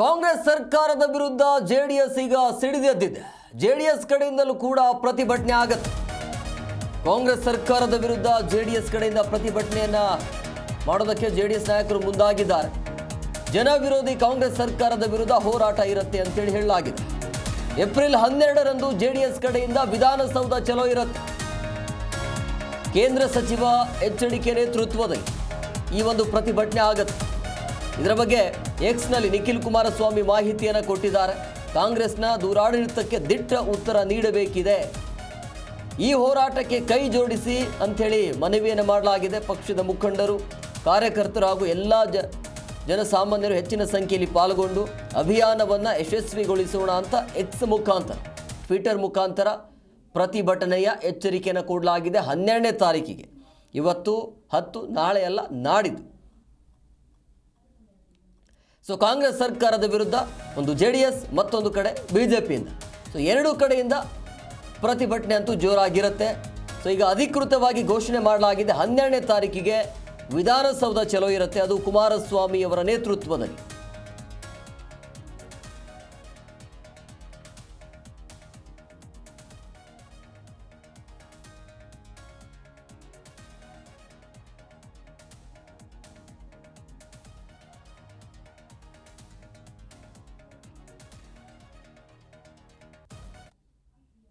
ಕಾಂಗ್ರೆಸ್ ಸರ್ಕಾರದ ವಿರುದ್ಧ ಜೆಡಿಎಸ್ ಈಗ ಸಿಡಿದೆದ್ದಿದೆ. ಜೆಡಿಎಸ್ ಕಡೆಯಿಂದಲೂ ಕೂಡ ಪ್ರತಿಭಟನೆ ಆಗುತ್ತೆ. ಕಾಂಗ್ರೆಸ್ ಸರ್ಕಾರದ ವಿರುದ್ಧ ಜೆಡಿಎಸ್ ಕಡೆಯಿಂದ ಪ್ರತಿಭಟನೆಯನ್ನ ಮಾಡೋದಕ್ಕೆ ಜೆಡಿಎಸ್ ನಾಯಕರು ಮುಂದಾಗಿದ್ದಾರೆ. ಜನ ವಿರೋಧಿ ಕಾಂಗ್ರೆಸ್ ಸರ್ಕಾರದ ವಿರುದ್ಧ ಹೋರಾಟ ಇರುತ್ತೆ ಅಂತೇಳಿ ಹೇಳಲಾಗಿದೆ. ಏಪ್ರಿಲ್ 12ರಂದು ಜೆಡಿಎಸ್ ಕಡೆಯಿಂದ ವಿಧಾನಸೌಧ ಚಲೋ ಇರುತ್ತೆ. ಕೇಂದ್ರ ಸಚಿವ ಎಚ್.ಡಿ.ಕೆ ನೇತೃತ್ವದಲ್ಲಿ ಈ ಒಂದು ಪ್ರತಿಭಟನೆ ಆಗುತ್ತೆ. ಇದರ ಬಗ್ಗೆ ಎಕ್ಸ್ನಲ್ಲಿ ನಿಖಿಲ್ ಕುಮಾರಸ್ವಾಮಿ ಮಾಹಿತಿಯನ್ನು ಕೊಟ್ಟಿದ್ದಾರೆ. ಕಾಂಗ್ರೆಸ್ನ ದೂರಾಡಳಿತಕ್ಕೆ ದಿಟ್ಟ ಉತ್ತರ ನೀಡಬೇಕಿದೆ, ಈ ಹೋರಾಟಕ್ಕೆ ಕೈ ಜೋಡಿಸಿ ಅಂಥೇಳಿ ಮನವಿಯನ್ನು ಮಾಡಲಾಗಿದೆ. ಪಕ್ಷದ ಮುಖಂಡರು, ಕಾರ್ಯಕರ್ತರು ಹಾಗೂ ಎಲ್ಲ ಜನಸಾಮಾನ್ಯರು ಹೆಚ್ಚಿನ ಸಂಖ್ಯೆಯಲ್ಲಿ ಪಾಲ್ಗೊಂಡು ಅಭಿಯಾನವನ್ನು ಯಶಸ್ವಿಗೊಳಿಸೋಣ ಅಂತ ಎಕ್ಸ್ ಮುಖಾಂತರ, ಟ್ವಿಟರ್ ಮುಖಾಂತರ ಪ್ರತಿಭಟನೆಯ ಎಚ್ಚರಿಕೆಯನ್ನು ಕೊಡಲಾಗಿದೆ. 12ನೇ ತಾರೀಕಿಗೆ, ಇವತ್ತು 10, ನಾಳೆ ಅಲ್ಲ ನಾಡಿದ್ದು. ಸೊ ಕಾಂಗ್ರೆಸ್ ಸರ್ಕಾರದ ವಿರುದ್ಧ ಒಂದು ಜೆಡಿಎಸ್, ಮತ್ತೊಂದು ಕಡೆ ಬಿಜೆಪಿಯಿಂದ, ಸೊ ಎರಡೂ ಕಡೆಯಿಂದ ಪ್ರತಿಭಟನೆ ಅಂತೂ ಜೋರಾಗಿರುತ್ತೆ. ಸೊ ಈಗ ಅಧಿಕೃತವಾಗಿ ಘೋಷಣೆ ಮಾಡಲಾಗಿದೆ, 12ನೇ ತಾರೀಕಿಗೆ ವಿಧಾನಸೌಧ ಚಲೋ ಇರುತ್ತೆ, ಅದು ಕುಮಾರಸ್ವಾಮಿ ಅವರ ನೇತೃತ್ವದಲ್ಲಿ.